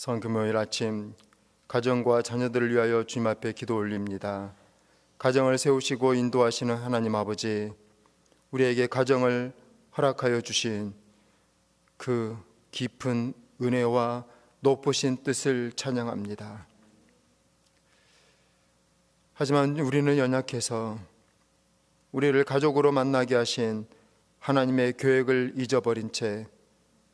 성금요일 아침 가정과 자녀들을 위하여 주님 앞에 기도 올립니다. 가정을 세우시고 인도하시는 하나님 아버지, 우리에게 가정을 허락하여 주신 그 깊은 은혜와 높으신 뜻을 찬양합니다. 하지만 우리는 연약해서 우리를 가족으로 만나게 하신 하나님의 계획을 잊어버린 채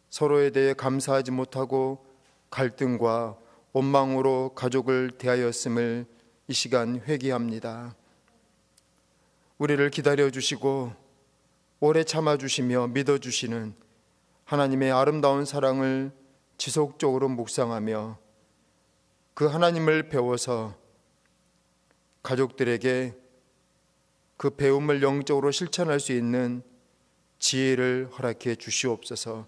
서로에 대해 감사하지 못하고 갈등과 원망으로 가족을 대하였음을 이 시간 회개합니다. 우리를 기다려주시고 오래 참아주시며 믿어주시는 하나님의 아름다운 사랑을 지속적으로 묵상하며 그 하나님을 배워서 가족들에게 그 배움을 영적으로 실천할 수 있는 지혜를 허락해 주시옵소서.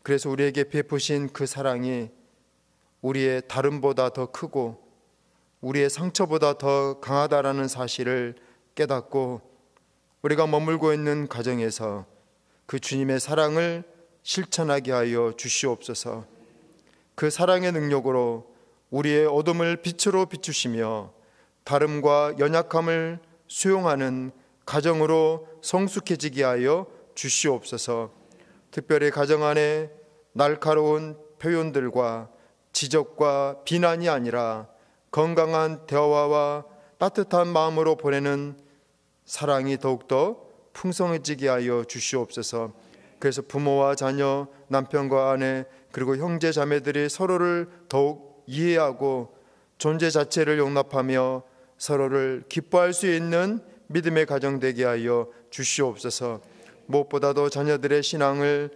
그래서 우리에게 베푸신 그 사랑이 우리의 다름보다 더 크고 우리의 상처보다 더 강하다라는 사실을 깨닫고 우리가 머물고 있는 가정에서 그 주님의 사랑을 실천하게 하여 주시옵소서. 그 사랑의 능력으로 우리의 어둠을 빛으로 비추시며 다름과 연약함을 수용하는 가정으로 성숙해지게 하여 주시옵소서. 특별히 가정 안에 날카로운 표현들과 지적과 비난이 아니라 건강한 대화와 따뜻한 마음으로 보내는 사랑이 더욱더 풍성해지게 하여 주시옵소서. 그래서 부모와 자녀, 남편과 아내, 그리고 형제 자매들이 서로를 더욱 이해하고 존재 자체를 용납하며 서로를 기뻐할 수 있는 믿음의 가정 되게 하여 주시옵소서. 무엇보다도 자녀들의 신앙을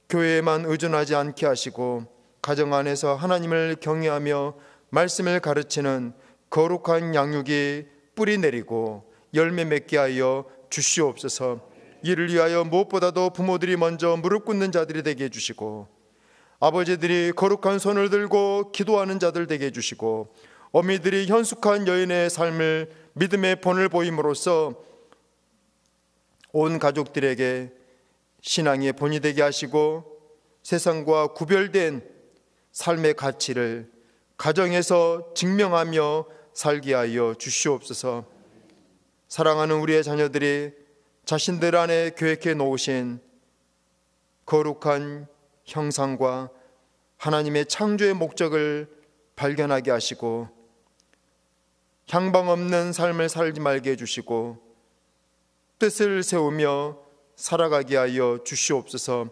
교회에만 의존하지 않게 하시고 가정 안에서 하나님을 경외하며 말씀을 가르치는 거룩한 양육이 뿌리 내리고 열매 맺게 하여 주시옵소서. 이를 위하여 무엇보다도 부모들이 먼저 무릎 꿇는 자들이 되게 해주시고 아버지들이 거룩한 손을 들고 기도하는 자들 되게 해주시고 어미들이 현숙한 여인의 삶을 믿음의 본을 보임으로써 온 가족들에게 신앙의 본이 되게 하시고 세상과 구별된 삶의 가치를 가정에서 증명하며 살게 하여 주시옵소서. 사랑하는 우리의 자녀들이 자신들 안에 계획해 놓으신 거룩한 형상과 하나님의 창조의 목적을 발견하게 하시고 향방 없는 삶을 살지 말게 해주시고 뜻을 세우며 살아가게 하여 주시옵소서.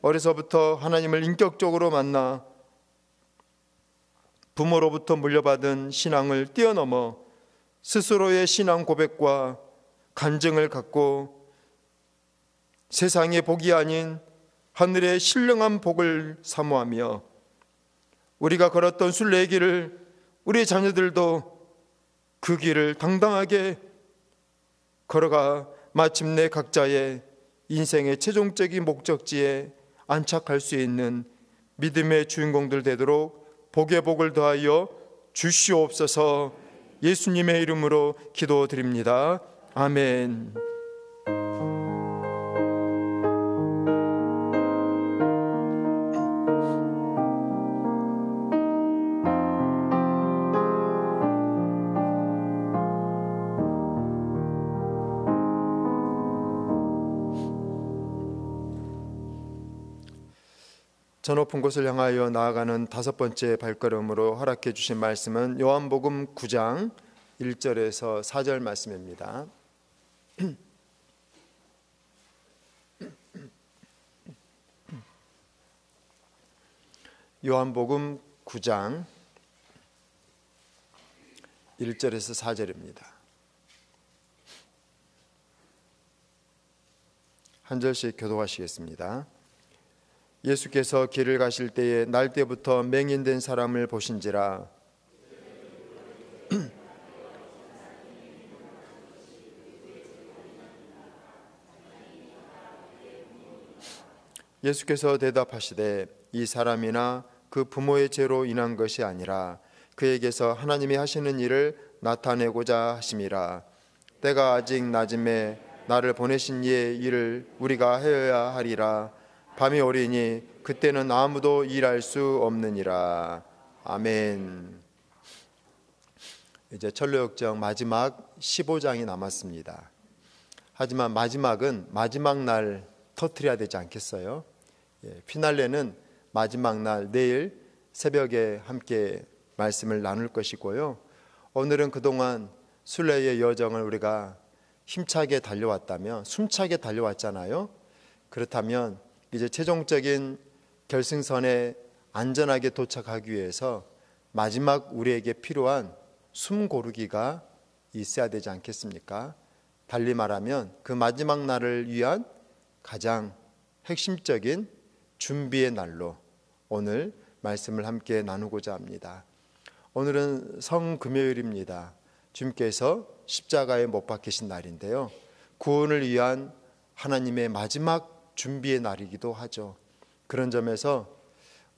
어려서부터 하나님을 인격적으로 만나 부모로부터 물려받은 신앙을 뛰어넘어 스스로의 신앙 고백과 간증을 갖고 세상의 복이 아닌 하늘의 신령한 복을 사모하며 우리가 걸었던 순례의 길을 우리 자녀들도 그 길을 당당하게 걸어가 마침내 각자의 인생의 최종적인 목적지에 안착할 수 있는 믿음의 주인공들 되도록 복의 복을 더하여 주시옵소서. 예수님의 이름으로 기도드립니다. 아멘. 저 높은 곳을 향하여 나아가는 5번째 발걸음으로 허락해 주신 말씀은 요한복음 9장 1절에서 4절 말씀입니다. 요한복음 9장 1절에서 4절입니다. 한 절씩 교독하시겠습니다. 예수께서 길을 가실 때에 날때부터 맹인된 사람을 보신지라 예수께서 대답하시되 이 사람이나 그 부모의 죄로 인한 것이 아니라 그에게서 하나님이 하시는 일을 나타내고자 하심이라. 때가 아직 낮음에 나를 보내신 이의 일을 우리가 하여야 하리라. 밤이 오리니 그때는 아무도 일할 수 없느니라. 아멘. 이제 철로역정 마지막 15장이 남았습니다. 하지만 마지막은 마지막 날 터뜨려야 되지 않겠어요? 피날레는 마지막 날 내일 새벽에 함께 말씀을 나눌 것이고요. 오늘은 그동안 순례의 여정을 우리가 힘차게 달려왔다면, 숨차게 달려왔잖아요. 그렇다면 이제 최종적인 결승선에 안전하게 도착하기 위해서 마지막 우리에게 필요한 숨 고르기가 있어야 되지 않겠습니까? 달리 말하면 그 마지막 날을 위한 가장 핵심적인 준비의 날로 오늘 말씀을 함께 나누고자 합니다. 오늘은 성금요일입니다. 주님께서 십자가에 못 박히신 날인데요, 구원을 위한 하나님의 마지막 준비의 날이기도 하죠. 그런 점에서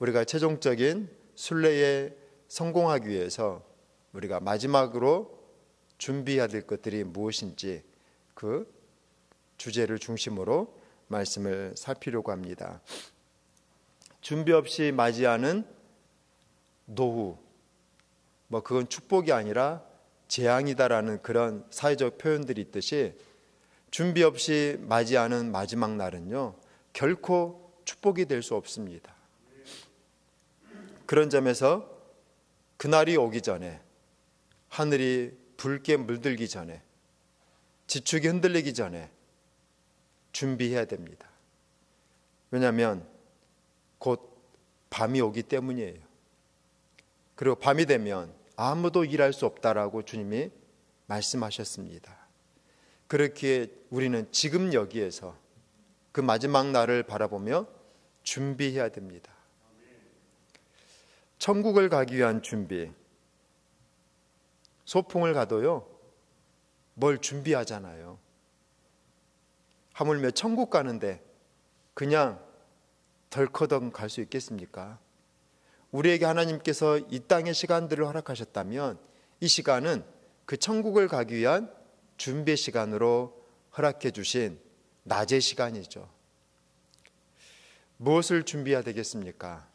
우리가 최종적인 순례에 성공하기 위해서 우리가 마지막으로 준비해야 될 것들이 무엇인지 그 주제를 중심으로 말씀을 살피려고 합니다. 준비 없이 맞이하는 노후, 그건 축복이 아니라 재앙이다라는 그런 사회적 표현들이 있듯이 준비 없이 맞이하는 마지막 날은요, 결코 축복이 될 수 없습니다. 그런 점에서 그날이 오기 전에, 하늘이 붉게 물들기 전에, 지축이 흔들리기 전에 준비해야 됩니다. 왜냐하면 곧 밤이 오기 때문이에요. 그리고 밤이 되면 아무도 일할 수 없다라고 주님이 말씀하셨습니다. 그렇기에 우리는 지금 여기에서 그 마지막 날을 바라보며 준비해야 됩니다. 천국을 가기 위한 준비. 소풍을 가도요, 뭘 준비하잖아요. 하물며 천국 가는데 그냥 덜커덩 갈 수 있겠습니까? 우리에게 하나님께서 이 땅의 시간들을 허락하셨다면 이 시간은 그 천국을 가기 위한 준비 시간으로 허락해 주신 낮의 시간이죠. 무엇을 준비해야 되겠습니까?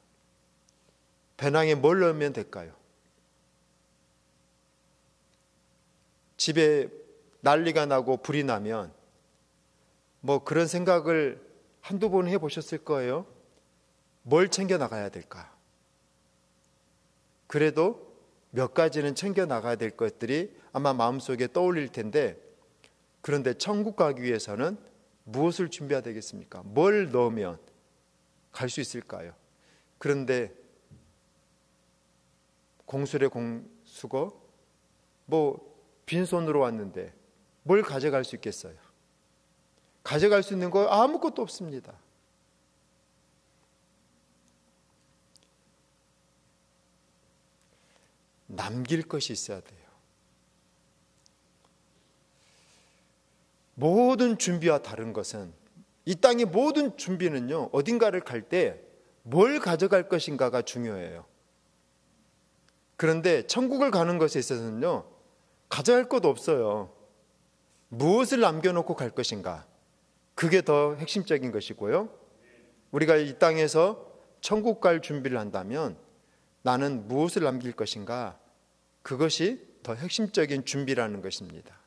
배낭에 뭘 넣으면 될까요? 집에 난리가 나고 불이 나면 그런 생각을 한두 번 해보셨을 거예요. 뭘 챙겨 나가야 될까? 그래도 몇 가지는 챙겨 나가야 될 것들이 아마 마음속에 떠올릴 텐데, 그런데 천국 가기 위해서는 무엇을 준비해야 되겠습니까? 뭘 넣으면 갈 수 있을까요? 그런데 공수래 공수거 빈손으로 왔는데 뭘 가져갈 수 있겠어요? 가져갈 수 있는 거 아무것도 없습니다. 남길 것이 있어야 돼요. 모든 준비와 다른 것은, 이 땅의 모든 준비는요, 어딘가를 갈 때 뭘 가져갈 것인가가 중요해요. 그런데 천국을 가는 것에 있어서는요, 가져갈 것 없어요. 무엇을 남겨놓고 갈 것인가, 그게 더 핵심적인 것이고요. 우리가 이 땅에서 천국 갈 준비를 한다면 나는 무엇을 남길 것인가, 그것이 더 핵심적인 준비라는 것입니다.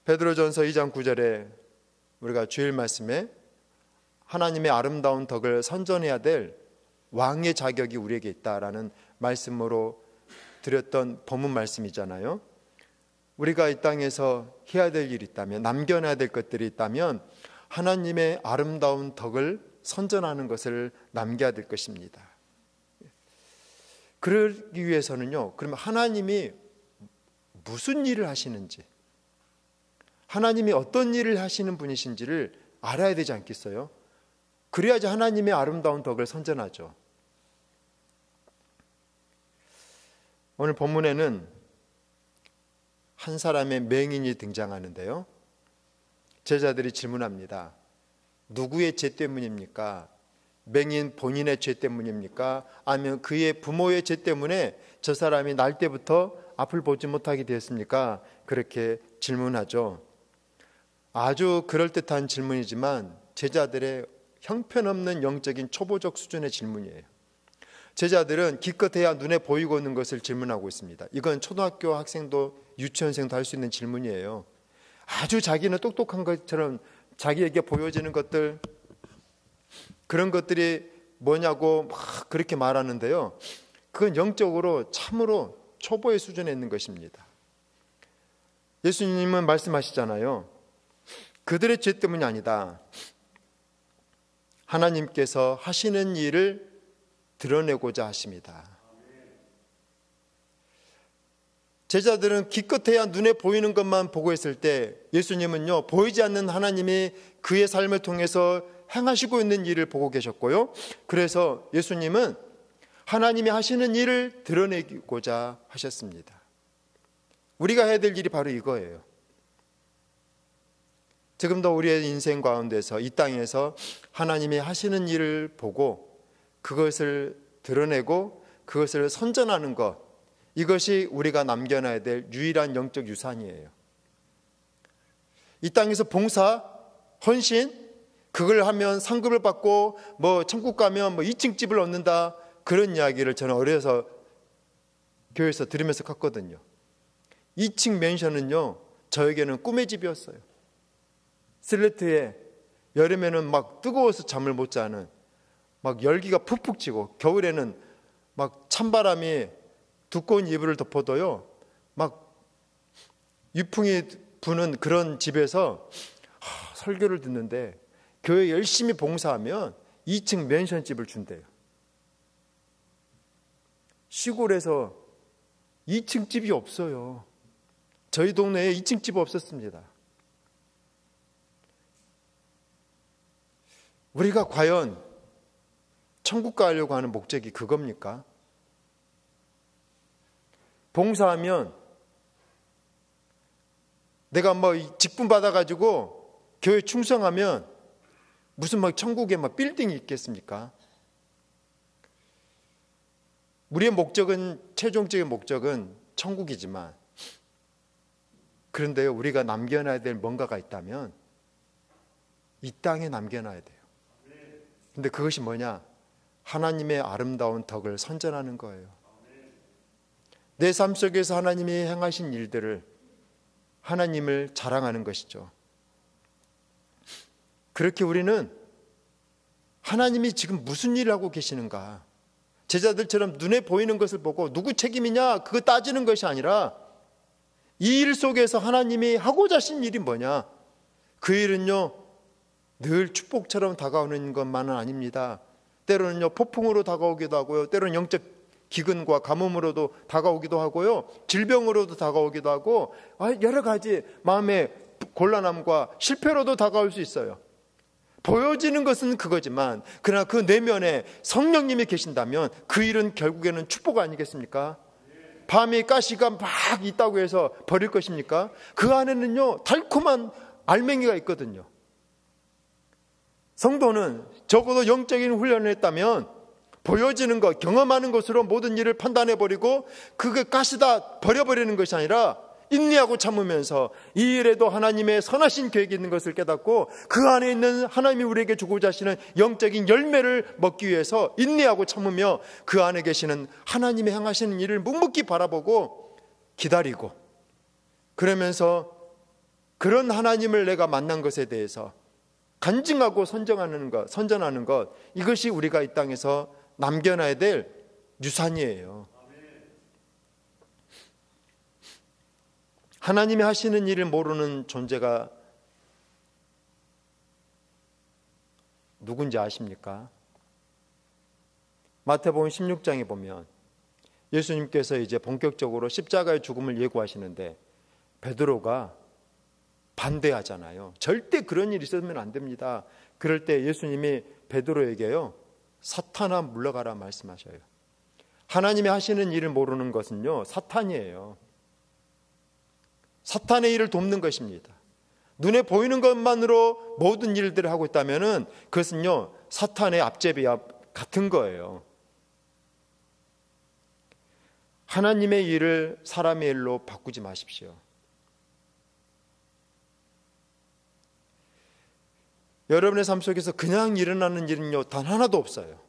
베드로전서 2장 9절에 우리가 주일 말씀에 하나님의 아름다운 덕을 선전해야 될 왕의 자격이 우리에게 있다라는 말씀으로 드렸던 본문 말씀이잖아요. 우리가 이 땅에서 해야 될 일이 있다면, 남겨놔야 될 것들이 있다면 하나님의 아름다운 덕을 선전하는 것을 남겨야 될 것입니다. 그러기 위해서는요, 그러면 하나님이 무슨 일을 하시는지, 하나님이 어떤 일을 하시는 분이신지를 알아야 되지 않겠어요? 그래야지 하나님의 아름다운 덕을 선전하죠. 오늘 본문에는 한 사람의 맹인이 등장하는데요, 제자들이 질문합니다. 누구의 죄 때문입니까? 맹인 본인의 죄 때문입니까? 아니면 그의 부모의 죄 때문에 저 사람이 날 때부터 앞을 보지 못하게 되었습니까? 그렇게 질문하죠. 아주 그럴듯한 질문이지만 제자들의 형편없는 영적인 초보적 수준의 질문이에요. 제자들은 기껏해야 눈에 보이고 있는 것을 질문하고 있습니다. 이건 초등학교 학생도 유치원생도 할 수 있는 질문이에요. 아주 자기는 똑똑한 것처럼 자기에게 보여지는 것들, 그런 것들이 뭐냐고 막 그렇게 말하는데요. 그건 영적으로 참으로 초보의 수준에 있는 것입니다. 예수님은 말씀하시잖아요. 그들의 죄 때문이 아니다. 하나님께서 하시는 일을 드러내고자 하십니다. 제자들은 기껏해야 눈에 보이는 것만 보고 있을 때 예수님은요, 보이지 않는 하나님이 그의 삶을 통해서 행하시고 있는 일을 보고 계셨고요. 그래서 예수님은 하나님이 하시는 일을 드러내고자 하셨습니다. 우리가 해야 될 일이 바로 이거예요. 지금도 우리의 인생 가운데서 이 땅에서 하나님이 하시는 일을 보고 그것을 드러내고 그것을 선전하는 것, 이것이 우리가 남겨놔야 될 유일한 영적 유산이에요. 이 땅에서 봉사, 헌신, 그걸 하면 상급을 받고 뭐 천국 가면 뭐 2층 집을 얻는다, 그런 이야기를 저는 어려서 교회에서 들으면서 컸거든요. 2층 맨션은요, 저에게는 꿈의 집이었어요. 슬래트에 여름에는 막 뜨거워서 잠을 못 자는, 막 열기가 푹푹 찌고 겨울에는 막 찬바람이 두꺼운 이불을 덮어도요 막 유풍이 부는 그런 집에서 설교를 듣는데, 교회 열심히 봉사하면 2층 맨션 집을 준대요. 시골에서 2층 집이 없어요. 저희 동네에 2층 집 없었습니다. 우리가 과연 천국 가려고 하는 목적이 그겁니까? 봉사하면 내가 뭐 직분 받아가지고 교회 충성하면 무슨 막 천국에 막 빌딩이 있겠습니까? 우리의 목적은, 최종적인 목적은 천국이지만, 그런데요, 우리가 남겨놔야 될 뭔가가 있다면 이 땅에 남겨놔야 돼요. 근데 그것이 뭐냐? 하나님의 아름다운 덕을 선전하는 거예요. 내 삶 속에서 하나님이 행하신 일들을, 하나님을 자랑하는 것이죠. 그렇게 우리는 하나님이 지금 무슨 일을 하고 계시는가, 제자들처럼 눈에 보이는 것을 보고 누구 책임이냐 그거 따지는 것이 아니라, 이 일 속에서 하나님이 하고자 하신 일이 뭐냐, 그 일은요 늘 축복처럼 다가오는 것만은 아닙니다. 때로는요 폭풍으로 다가오기도 하고요, 때로는 영적 기근과 가뭄으로도 다가오기도 하고요, 질병으로도 다가오기도 하고, 여러 가지 마음의 곤란함과 실패로도 다가올 수 있어요. 보여지는 것은 그거지만, 그러나 그 내면에 성령님이 계신다면 그 일은 결국에는 축복 아니겠습니까? 밤에 가시가 막 있다고 해서 버릴 것입니까? 그 안에는요 달콤한 알맹이가 있거든요. 성도는 적어도 영적인 훈련을 했다면 보여지는 것, 경험하는 것으로 모든 일을 판단해버리고 그게 가시다 버려버리는 것이 아니라 인내하고 참으면서 이 일에도 하나님의 선하신 계획이 있는 것을 깨닫고 그 안에 있는 하나님이 우리에게 주고자 하시는 영적인 열매를 먹기 위해서 인내하고 참으며 그 안에 계시는 하나님의 행하시는 일을 묵묵히 바라보고 기다리고, 그러면서 그런 하나님을 내가 만난 것에 대해서 간증하고 선전하는 것, 이것이 우리가 이 땅에서 남겨놔야 될 유산이에요. 하나님이 하시는 일을 모르는 존재가 누군지 아십니까? 마태복음 16장에 보면 예수님께서 이제 본격적으로 십자가의 죽음을 예고하시는데 베드로가 반대하잖아요. 절대 그런 일이 있으면 안 됩니다. 그럴 때 예수님이 베드로에게요, 사탄아 물러가라 말씀하셔요. 하나님이 하시는 일을 모르는 것은요 사탄이에요. 사탄의 일을 돕는 것입니다. 눈에 보이는 것만으로 모든 일들을 하고 있다면 그것은요 사탄의 앞제비와 같은 거예요. 하나님의 일을 사람의 일로 바꾸지 마십시오. 여러분의 삶 속에서 그냥 일어나는 일은요, 단 하나도 없어요.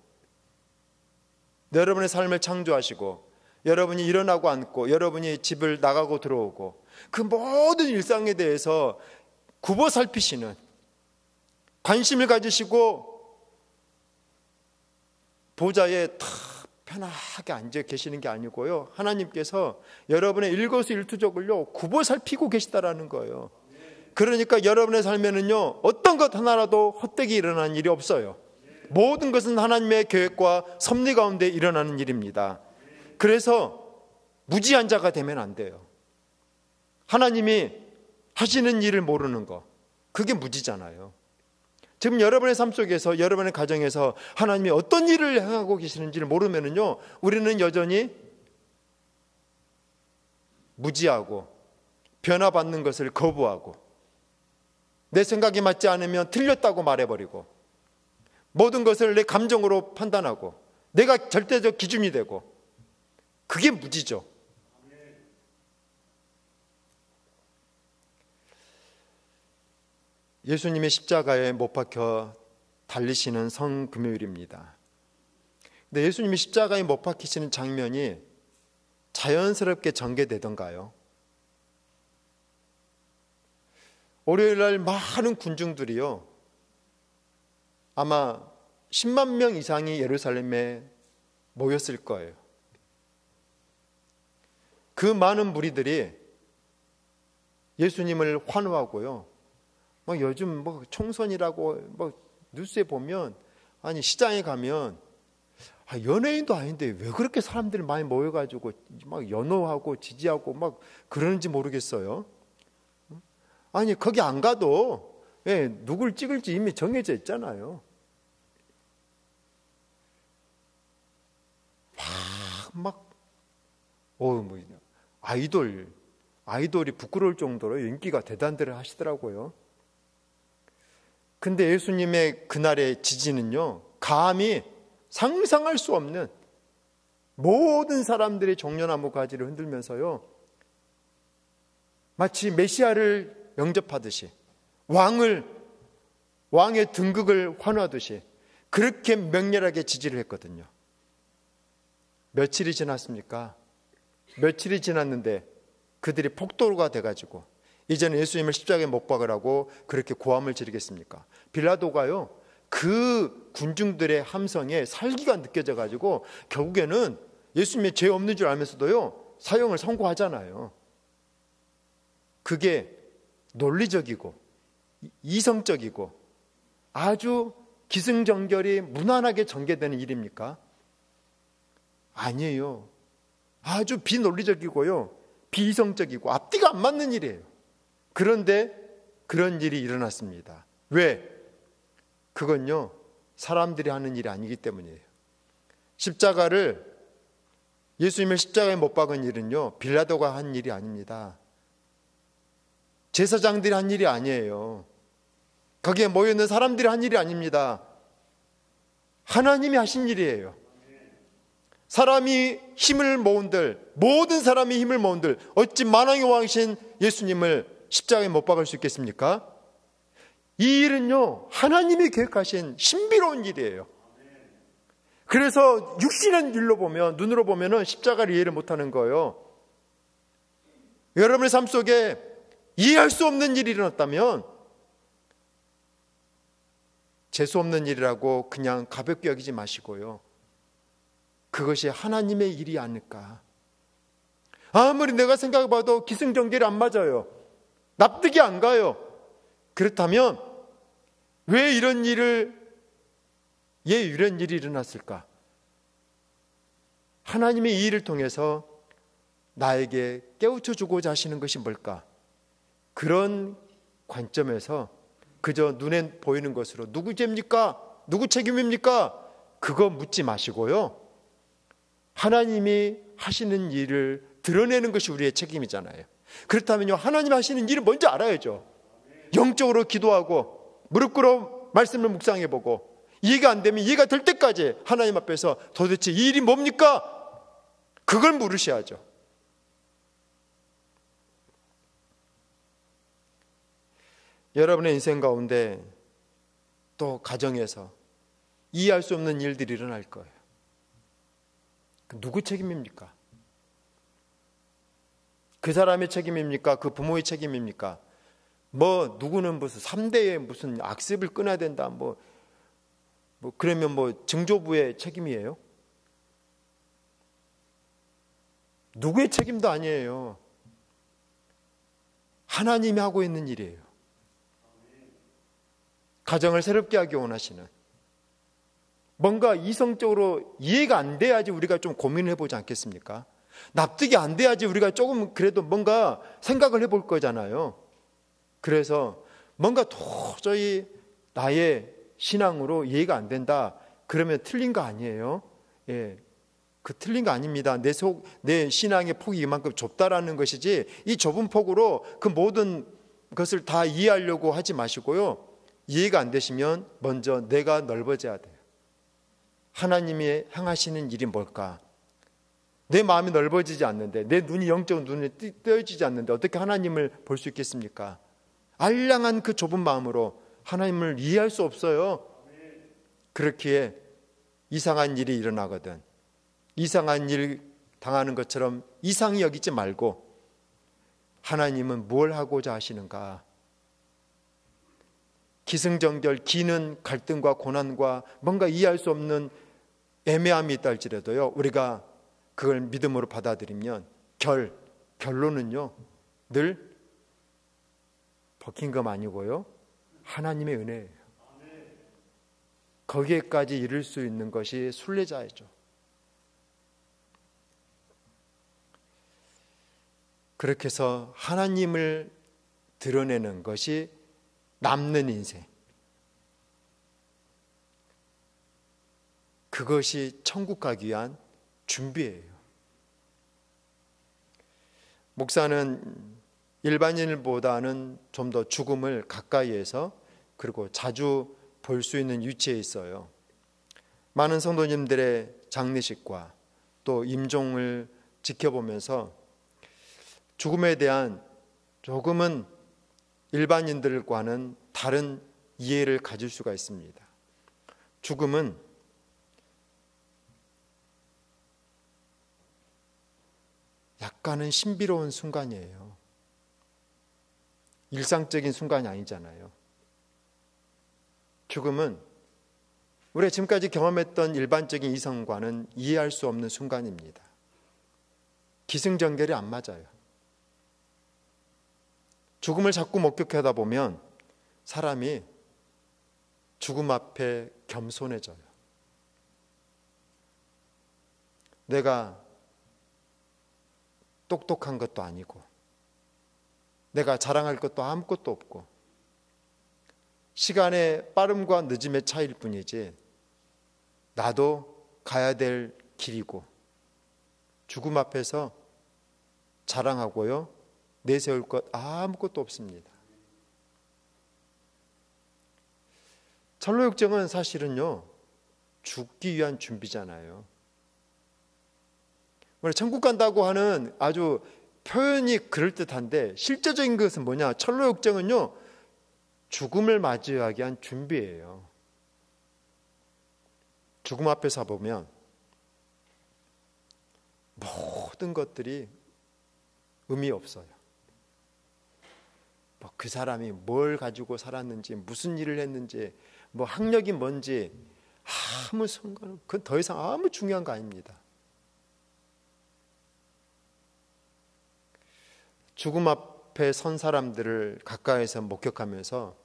여러분의 삶을 창조하시고, 여러분이 일어나고 앉고, 여러분이 집을 나가고 들어오고, 그 모든 일상에 대해서 굽어 살피시는, 관심을 가지시고 보좌에 탁 편하게 앉아 계시는 게 아니고요, 하나님께서 여러분의 일거수일투족을요 굽어 살피고 계시다라는 거예요. 그러니까 여러분의 삶에는요 어떤 것 하나라도 헛되게 일어나는 일이 없어요. 모든 것은 하나님의 계획과 섭리 가운데 일어나는 일입니다. 그래서 무지한 자가 되면 안 돼요. 하나님이 하시는 일을 모르는 거, 그게 무지잖아요. 지금 여러분의 삶 속에서, 여러분의 가정에서 하나님이 어떤 일을 행하고 계시는지를 모르면은요, 우리는 여전히 무지하고 변화받는 것을 거부하고, 내 생각이 맞지 않으면 틀렸다고 말해버리고, 모든 것을 내 감정으로 판단하고, 내가 절대적 기준이 되고, 그게 무지죠. 예수님의 십자가에 못 박혀 달리시는 성금요일입니다. 근데 예수님이 십자가에 못 박히시는 장면이 자연스럽게 전개되던가요? 월요일날 많은 군중들이요, 아마 10만 명 이상이 예루살렘에 모였을 거예요. 그 많은 무리들이 예수님을 환호하고요, 요즘 총선이라고 뉴스에 보면, 아니 시장에 가면 연예인도 아닌데 왜 그렇게 사람들이 많이 모여가지고 막 연호하고 지지하고 막 그러는지 모르겠어요. 아니 거기 안 가도 누굴 찍을지 이미 정해져 있잖아요. 아이돌이 부끄러울 정도로 인기가 대단들 하시더라고요. 근데 예수님의 그날의 지지는요, 감히 상상할 수 없는, 모든 사람들이 종려나무 가지를 흔들면서요, 마치 메시아를 영접하듯이, 왕의 등극을 환호하듯이 그렇게 맹렬하게 지지를 했거든요. 며칠이 지났습니까? 며칠이 지났는데 그들이 폭도가 돼가지고 이제는 예수님을 십자가에 못 박으라고 그렇게 고함을 지르겠습니까? 빌라도가요, 그 군중들의 함성에 살기가 느껴져가지고 결국에는 예수님의 죄 없는 줄 알면서도요 사형을 선고하잖아요. 그게 논리적이고 이성적이고 아주 기승전결이 무난하게 전개되는 일입니까? 아니에요. 아주 비논리적이고요, 비이성적이고 앞뒤가 안 맞는 일이에요. 그런데 그런 일이 일어났습니다. 왜? 그건요 사람들이 하는 일이 아니기 때문이에요. 예수님을 십자가에 못 박은 일은요 빌라도가 한 일이 아닙니다. 제사장들이 한 일이 아니에요. 거기에 모여있는 사람들이 한 일이 아닙니다. 하나님이 하신 일이에요. 사람이 힘을 모은들, 모든 사람이 힘을 모은들, 어찌 만왕의 왕이신 예수님을 십자가에 못 박을 수 있겠습니까? 이 일은요 하나님이 계획하신 신비로운 일이에요. 그래서 육신의 눈으로 보면 십자가를 이해를 못하는 거예요. 여러분의 삶 속에 이해할 수 없는 일이 일어났다면 재수 없는 일이라고 그냥 가볍게 여기지 마시고요, 그것이 하나님의 일이 아닐까. 아무리 내가 생각해봐도 기승전결이 안 맞아요. 납득이 안 가요. 그렇다면 왜 이런 일이 일어났을까? 하나님의 이 일을 통해서 나에게 깨우쳐 주고자 하시는 것이 뭘까? 그런 관점에서 그저 눈에 보이는 것으로 누구 죄입니까? 누구 책임입니까? 그거 묻지 마시고요, 하나님이 하시는 일을 드러내는 것이 우리의 책임이잖아요. 그렇다면요 하나님 하시는 일을 먼저 알아야죠. 영적으로 기도하고 무릎 꿇어 말씀을 묵상해보고, 이해가 안 되면 이해가 될 때까지 하나님 앞에서 도대체 이 일이 뭡니까? 그걸 물으셔야죠. 여러분의 인생 가운데 또 가정에서 이해할 수 없는 일들이 일어날 거예요. 누구 책임입니까? 그 사람의 책임입니까? 그 부모의 책임입니까? 누구는 무슨 3대에 무슨 악습을 끊어야 된다. 그러면 증조부의 책임이에요? 누구의 책임도 아니에요. 하나님이 하고 있는 일이에요. 가정을 새롭게 하기 원하시는, 뭔가 이성적으로 이해가 안 돼야지 우리가 좀 고민을 해보지 않겠습니까? 납득이 안 돼야지 우리가 조금 그래도 뭔가 생각을 해볼 거잖아요. 그래서 뭔가 도저히 나의 신앙으로 이해가 안 된다, 그러면 틀린 거 아니에요. 그 틀린 거 아닙니다. 내 신앙의 폭이 이만큼 좁다라는 것이지, 이 좁은 폭으로 그 모든 것을 다 이해하려고 하지 마시고요. 이해가 안 되시면 먼저 내가 넓어져야 돼요. 하나님이 향하시는 일이 뭘까? 내 마음이 넓어지지 않는데, 내 눈이 영적 눈에 뜨여지지 않는데 어떻게 하나님을 볼 수 있겠습니까? 알량한 그 좁은 마음으로 하나님을 이해할 수 없어요. 그렇기에 이상한 일이 일어나거든, 이상한 일 당하는 것처럼 이상히 여기지 말고, 하나님은 뭘 하고자 하시는가? 기승전결, 기는 갈등과 고난과 뭔가 이해할 수 없는 애매함이 있다 할지라도요, 우리가 그걸 믿음으로 받아들이면 결론은요 늘 버킹엄 아니고요, 하나님의 은혜예요. 거기에까지 이를 수 있는 것이 순례자이죠. 그렇게 해서 하나님을 드러내는 것이 남는 인생, 그것이 천국 가기 위한 준비예요. 목사는 일반인보다는 좀 더 죽음을 가까이에서, 그리고 자주 볼 수 있는 위치에 있어요. 많은 성도님들의 장례식과 또 임종을 지켜보면서 죽음에 대한 조금은 일반인들과는 다른 이해를 가질 수가 있습니다. 죽음은 약간은 신비로운 순간이에요. 일상적인 순간이 아니잖아요. 죽음은 우리가 지금까지 경험했던 일반적인 이성과는 이해할 수 없는 순간입니다. 기승전결이 안 맞아요. 죽음을 자꾸 목격하다 보면 사람이 죽음 앞에 겸손해져요. 내가 똑똑한 것도 아니고, 내가 자랑할 것도 아무것도 없고, 시간의 빠름과 늦음의 차이일 뿐이지 나도 가야 될 길이고, 죽음 앞에서 자랑하고요 내세울 것 아무것도 없습니다. 천로역정은 사실은요 죽기 위한 준비잖아요. 천국 간다고 하는 아주 표현이 그럴듯한데, 실제적인 것은 뭐냐? 천로역정은요 죽음을 맞이하기 위한 준비예요. 죽음 앞에서 보면 모든 것들이 의미 없어요. 그 사람이 뭘 가지고 살았는지, 무슨 일을 했는지, 학력이 뭔지 아무 상관, 그건 더 이상 아무 중요한 거 아닙니다. 죽음 앞에 선 사람들을 가까이서 목격하면서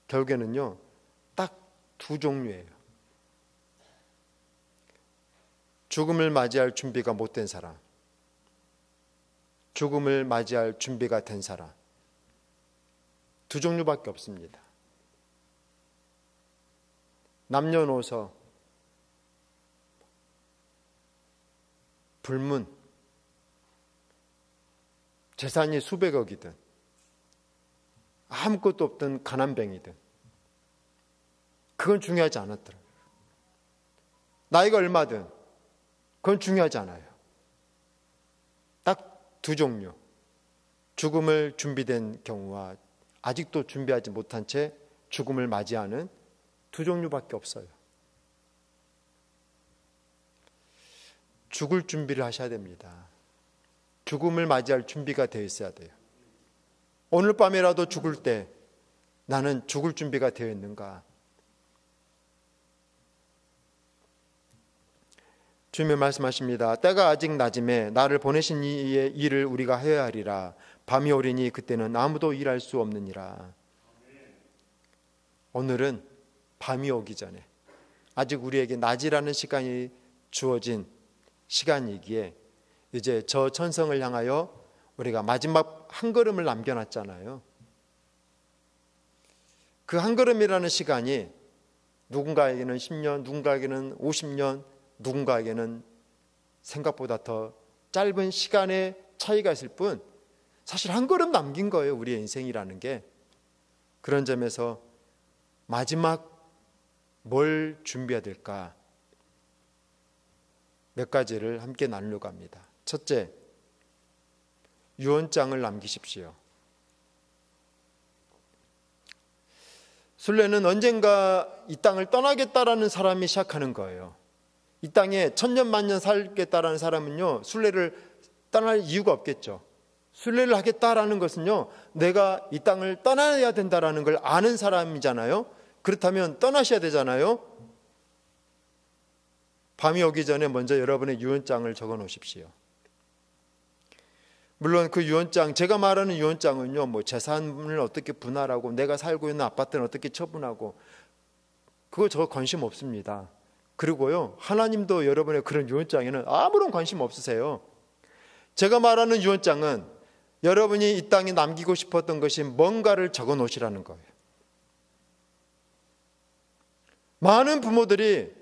결국에는요 딱 두 종류예요. 죽음을 맞이할 준비가 못된 사람, 죽음을 맞이할 준비가 된 사람, 두 종류밖에 없습니다. 남녀노소, 불문, 재산이 수백억이든 아무것도 없던 가난뱅이든 그건 중요하지 않았더라고요. 나이가 얼마든 그건 중요하지 않아요. 딱 두 종류, 죽음을 준비된 경우와 아직도 준비하지 못한 채 죽음을 맞이하는 두 종류밖에 없어요. 죽을 준비를 하셔야 됩니다. 죽음을 맞이할 준비가 되어 있어야 돼요. 오늘 밤이라도 죽을 때 나는 죽을 준비가 되어 있는가? 주님이 말씀하십니다. 때가 아직 낮음에 나를 보내신 이의 일을 우리가 해야 하리라. 밤이 오리니 그때는 아무도 일할 수 없느니라. 오늘은 밤이 오기 전에 아직 우리에게 낮이라는 시간이 주어진 시간이기에 이제 저 천성을 향하여 우리가 마지막 한 걸음을 남겨놨잖아요. 그 한 걸음이라는 시간이 누군가에게는 10년, 누군가에게는 50년, 누군가에게는 생각보다 더 짧은 시간의 차이가 있을 뿐 사실 한 걸음 남긴 거예요. 우리의 인생이라는 게. 그런 점에서 마지막 뭘 준비해야 될까? 몇 가지를 함께 나누려고 합니다. 첫째, 유언장을 남기십시오. 순례는 언젠가 이 땅을 떠나겠다라는 사람이 시작하는 거예요. 이 땅에 천년 만년 살겠다라는 사람은요, 순례를 떠날 이유가 없겠죠. 순례를 하겠다라는 것은요, 내가 이 땅을 떠나야 된다라는 걸 아는 사람이잖아요. 그렇다면 떠나셔야 되잖아요. 밤이 오기 전에 먼저 여러분의 유언장을 적어 놓으십시오. 물론 그 유언장, 제가 말하는 유언장은요, 뭐 재산을 어떻게 분할하고 내가 살고 있는 아파트는 어떻게 처분하고 그거 저 관심 없습니다. 그리고요, 하나님도 여러분의 그런 유언장에는 아무런 관심 없으세요. 제가 말하는 유언장은 여러분이 이 땅에 남기고 싶었던 것이 뭔가를 적어 놓으시라는 거예요. 많은 부모들이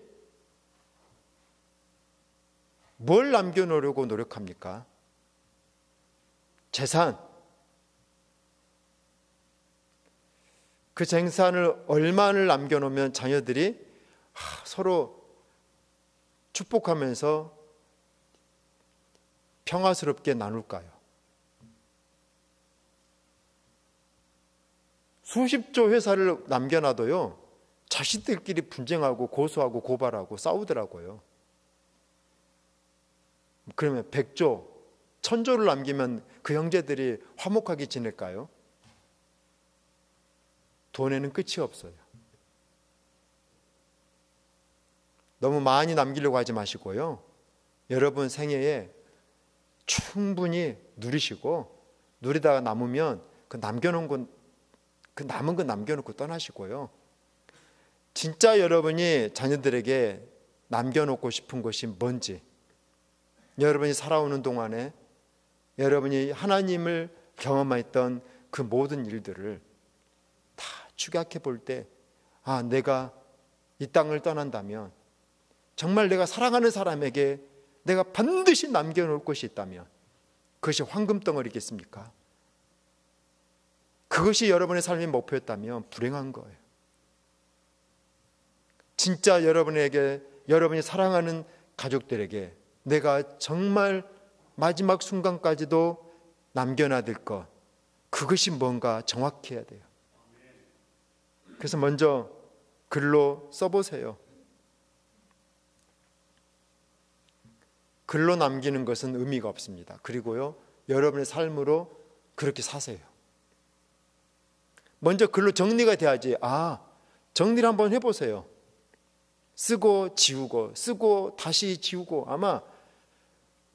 뭘 남겨놓으려고 노력합니까? 재산. 그 재산을 얼마를 남겨놓으면 자녀들이 서로 축복하면서 평화스럽게 나눌까요? 수십조 회사를 남겨놔도요, 자식들끼리 분쟁하고 고소하고 고발하고 싸우더라고요. 그러면 100조, 1000조를 남기면 그 형제들이 화목하게 지낼까요? 돈에는 끝이 없어요. 너무 많이 남기려고 하지 마시고요. 여러분 생애에 충분히 누리시고, 누리다가 남으면 그 남겨놓은 건, 그 남은 건 남겨놓고 떠나시고요. 진짜 여러분이 자녀들에게 남겨놓고 싶은 것이 뭔지, 여러분이 살아오는 동안에 여러분이 하나님을 경험했던 그 모든 일들을 다 축약해 볼 때, 아, 내가 이 땅을 떠난다면 정말 내가 사랑하는 사람에게 내가 반드시 남겨놓을 것이 있다면 그것이 황금덩어리겠습니까? 그것이 여러분의 삶의 목표였다면 불행한 거예요. 진짜 여러분에게, 여러분이 사랑하는 가족들에게 내가 정말 마지막 순간까지도 남겨놔야 될 것, 그것이 뭔가 정확히 해야 돼요. 그래서 먼저 글로 써보세요. 글로 남기는 것은 의미가 없습니다. 그리고요, 여러분의 삶으로 그렇게 사세요. 먼저 글로 정리가 돼야지. 정리를 한번 해보세요. 쓰고 지우고, 쓰고 다시 지우고. 아마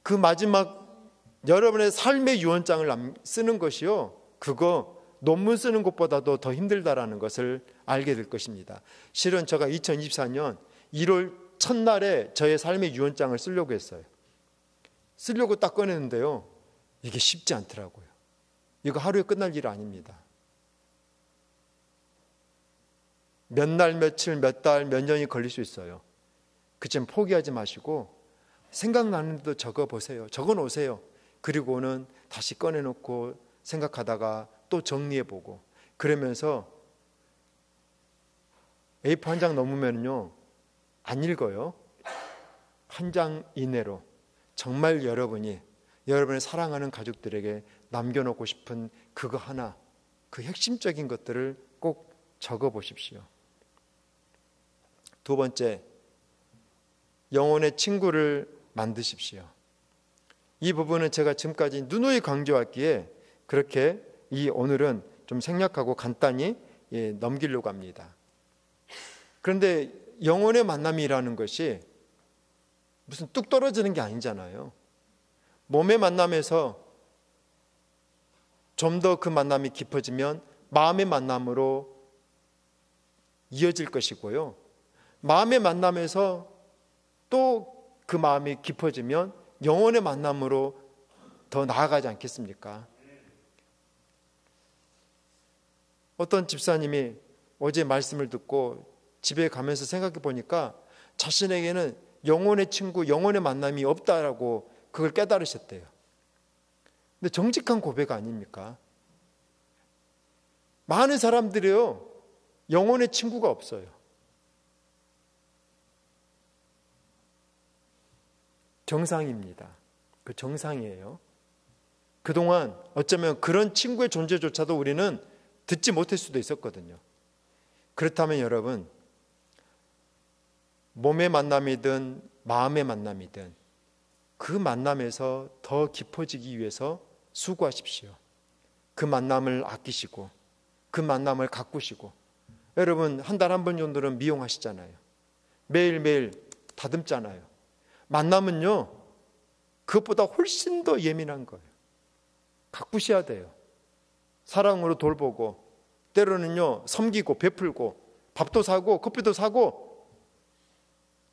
그 마지막 여러분의 삶의 유언장을 쓰는 것이요, 그거 논문 쓰는 것보다도 더 힘들다라는 것을 알게 될 것입니다. 실은 제가 2024년 1월 첫날에 저의 삶의 유언장을 쓰려고 했어요. 쓰려고 딱 꺼냈는데요, 이게 쉽지 않더라고요. 이거 하루에 끝날 일 아닙니다. 몇 날, 며칠, 몇 달, 몇 년이 걸릴 수 있어요. 그쯤 포기하지 마시고 생각나는 데도 적어보세요. 적어놓으세요. 그리고는 다시 꺼내놓고 생각하다가 또 정리해보고, 그러면서 A4 한 장 넘으면요 안 읽어요. 한 장 이내로 정말 여러분이 여러분의 사랑하는 가족들에게 남겨놓고 싶은 그거 하나, 그 핵심적인 것들을 꼭 적어보십시오. 두 번째, 영혼의 친구를 만드십시오. 이 부분은 제가 지금까지 누누이 강조했기에 그렇게 오늘은 좀 생략하고 간단히 넘기려고 합니다. 그런데 영혼의 만남이라는 것이 무슨 뚝 떨어지는 게 아니잖아요. 몸의 만남에서 좀 더 그 만남이 깊어지면 마음의 만남으로 이어질 것이고요. 마음의 만남에서 또 그 마음이 깊어지면 영혼의 만남으로 더 나아가지 않겠습니까? 어떤 집사님이 어제 말씀을 듣고 집에 가면서 생각해 보니까 자신에게는 영혼의 친구, 영혼의 만남이 없다라고 그걸 깨달으셨대요. 근데 정직한 고백 아닙니까? 많은 사람들이요, 영혼의 친구가 없어요. 정상입니다. 그 정상이에요. 그동안 어쩌면 그런 친구의 존재조차도 우리는 듣지 못할 수도 있었거든요. 그렇다면 여러분, 몸의 만남이든 마음의 만남이든 그 만남에서 더 깊어지기 위해서 수고하십시오. 그 만남을 아끼시고 그 만남을 가꾸시고, 여러분 한 달 한 번 정도는 미용하시잖아요. 매일매일 다듬잖아요. 만남은요, 그것보다 훨씬 더 예민한 거예요. 가꾸셔야 돼요. 사랑으로 돌보고, 때로는요 섬기고 베풀고, 밥도 사고 커피도 사고,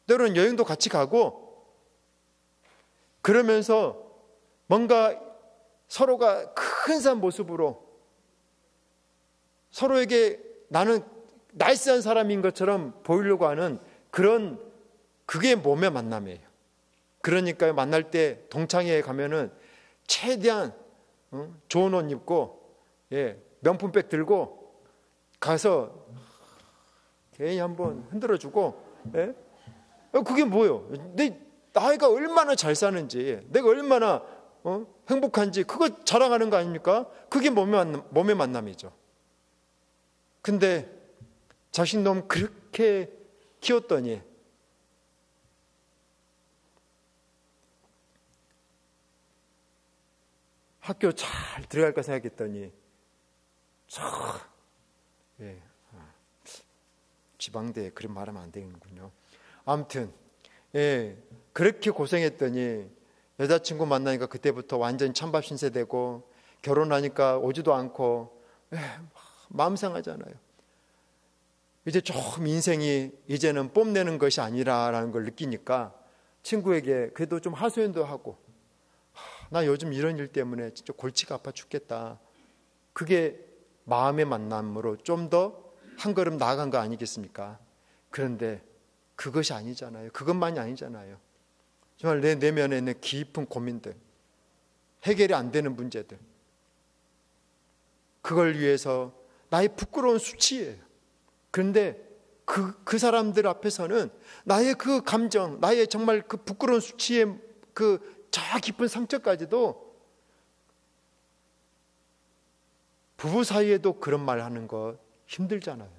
때로는 여행도 같이 가고, 그러면서 뭔가 서로가 근사한 모습으로 서로에게 나는 나이스한 사람인 것처럼 보이려고 하는 그게 몸의 만남이에요. 그러니까 만날 때 동창회에 가면은 최대한 좋은 옷 입고, 명품백 들고 가서 괜히 한번 흔들어주고, 그게 뭐예요? 내 나이가 얼마나 잘 사는지, 내가 얼마나 행복한지 그거 자랑하는 거 아닙니까? 그게 몸의 만남이죠. 근데 자식 놈 그렇게 키웠더니 학교 잘 들어갈까 생각했더니 지방대에 그런 말하면 안 되는군요. 아무튼 그렇게 고생했더니 여자친구 만나니까 그때부터 완전히 찬밥 신세되고, 결혼하니까 오지도 않고 마음 상하잖아요. 이제 조금 인생이 이제는 뽐내는 것이 아니라는 걸 느끼니까 친구에게 그래도 좀 하소연도 하고, 나 요즘 이런 일 때문에 진짜 골치가 아파 죽겠다. 그게 마음의 만남으로 좀 더 한 걸음 나아간 거 아니겠습니까? 그런데 그것이 아니잖아요. 그것만이 아니잖아요. 정말 내 내면에 있는 깊은 고민들, 해결이 안 되는 문제들, 그걸 위해서 나의 부끄러운 수치예요. 그런데 그 사람들 앞에서는 나의 그 감정, 나의 정말 그 부끄러운 수치의 그 저 깊은 상처까지도, 부부 사이에도 그런 말 하는 거 힘들잖아요.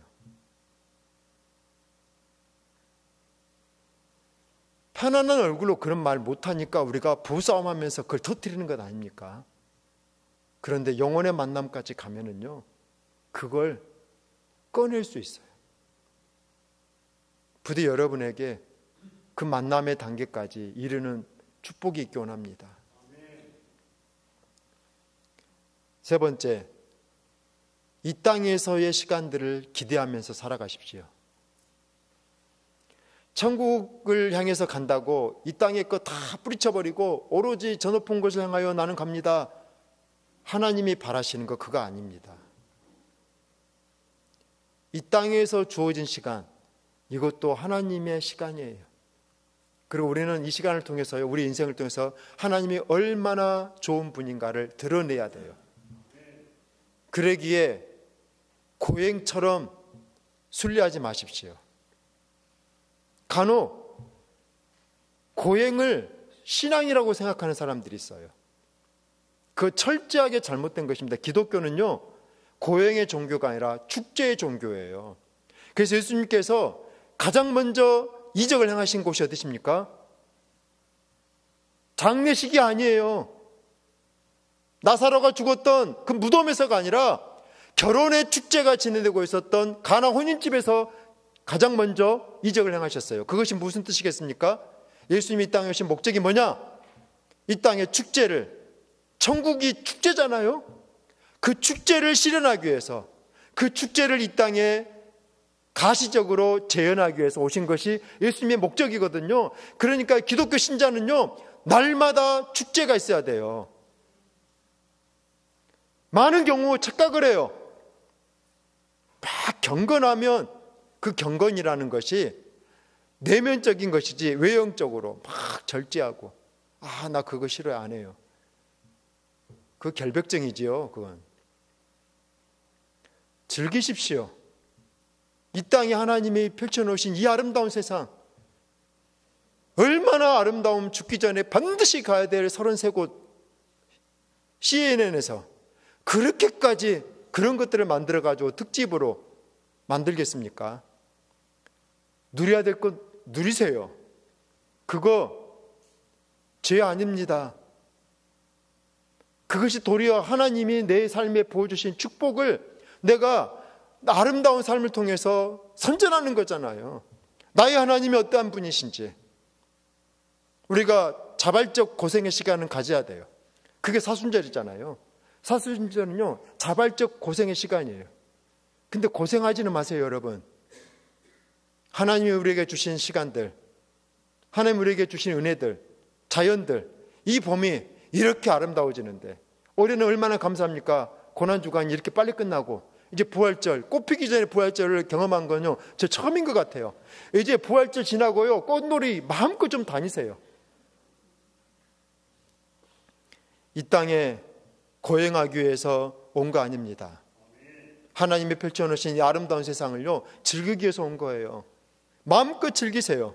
편안한 얼굴로 그런 말 못하니까 우리가 부부싸움하면서 그걸 터뜨리는 것 아닙니까? 그런데 영혼의 만남까지 가면은요, 그걸 꺼낼 수 있어요. 부디 여러분에게 그 만남의 단계까지 이르는 축복이 있기 원합니다. 세 번째, 이 땅에서의 시간들을 기대하면서 살아가십시오. 천국을 향해서 간다고 이 땅의 것 다 뿌리쳐버리고 오로지 저 높은 곳을 향하여 나는 갑니다, 하나님이 바라시는 거 그거 아닙니다. 이 땅에서 주어진 시간, 이것도 하나님의 시간이에요. 그리고 우리는 이 시간을 통해서요, 우리 인생을 통해서 하나님이 얼마나 좋은 분인가를 드러내야 돼요. 그러기에 고행처럼 순례하지 마십시오. 간혹 고행을 신앙이라고 생각하는 사람들이 있어요. 그 철저하게 잘못된 것입니다. 기독교는요, 고행의 종교가 아니라 축제의 종교예요. 그래서 예수님께서 가장 먼저 이적을 행하신 곳이 어디십니까? 장례식이 아니에요. 나사로가 죽었던 그 무덤에서가 아니라 결혼의 축제가 진행되고 있었던 가나 혼인집에서 가장 먼저 이적을 행하셨어요. 그것이 무슨 뜻이겠습니까? 예수님이 이 땅에 오신 목적이 뭐냐? 이 땅의 축제를, 천국이 축제잖아요. 그 축제를 실현하기 위해서, 그 축제를 이 땅에 가시적으로 재현하기 위해서 오신 것이 예수님의 목적이거든요. 그러니까 기독교 신자는요, 날마다 축제가 있어야 돼요. 많은 경우 착각을 해요. 막 경건하면 그 경건이라는 것이 내면적인 것이지 외형적으로 막 절제하고, 나 그거 싫어요, 안 해요. 그 결벽증이지요. 그건 즐기십시오. 이 땅에 하나님이 펼쳐놓으신 이 아름다운 세상, 얼마나 아름다움, 죽기 전에 반드시 가야 될 33곳 CNN에서 그렇게까지 그런 것들을 만들어가지고 특집으로 만들겠습니까? 누려야 될 것 누리세요. 그거 죄 아닙니다. 그것이 도리어 하나님이 내 삶에 보여주신 축복을 내가 아름다운 삶을 통해서 선전하는 거잖아요. 나의 하나님이 어떠한 분이신지 우리가 자발적 고생의 시간은 가져야 돼요. 그게 사순절이잖아요. 사순절은요, 자발적 고생의 시간이에요. 근데 고생하지는 마세요, 여러분. 하나님이 우리에게 주신 시간들, 하나님이 우리에게 주신 은혜들, 자연들, 이 봄이 이렇게 아름다워지는데 올해는 얼마나 감사합니까? 고난주간이 이렇게 빨리 끝나고 이제 부활절, 꽃피기 전에 부활절을 경험한 건요, 저 처음인 것 같아요. 이제 부활절 지나고요, 꽃놀이 마음껏 좀 다니세요. 이 땅에 고행하기 위해서 온 거 아닙니다. 하나님이 펼쳐놓으신 이 아름다운 세상을요, 즐기기 위해서 온 거예요. 마음껏 즐기세요.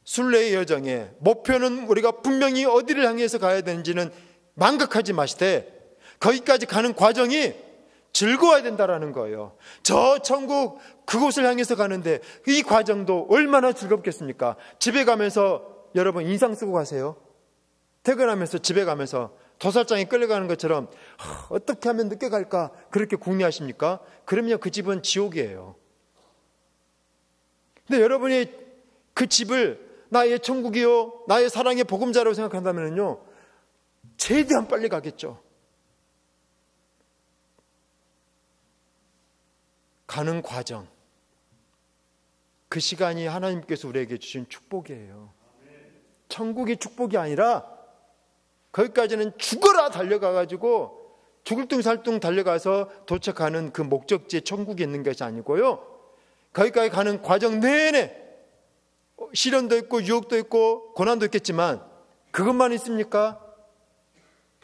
순례의 여정에 목표는 우리가 분명히 어디를 향해서 가야 되는지는 망각하지 마시되 거기까지 가는 과정이 즐거워야 된다라는 거예요. 저 천국 그곳을 향해서 가는데 이 과정도 얼마나 즐겁겠습니까? 집에 가면서 여러분 인상 쓰고 가세요. 퇴근하면서 집에 가면서 도살장에 끌려가는 것처럼 어떻게 하면 늦게 갈까 그렇게 궁리하십니까? 그러면 그 집은 지옥이에요. 근데 여러분이 그 집을 나의 천국이요, 나의 사랑의 보금자라고 생각한다면요, 최대한 빨리 가겠죠. 가는 과정, 그 시간이 하나님께서 우리에게 주신 축복이에요. 천국이 축복이 아니라 거기까지는 죽어라 달려가가지고 죽을 둥살둥 달려가서 도착하는 그 목적지에 천국이 있는 것이 아니고요, 거기까지 가는 과정 내내 시련도 있고 유혹도 있고 고난도 있겠지만 그것만 있습니까?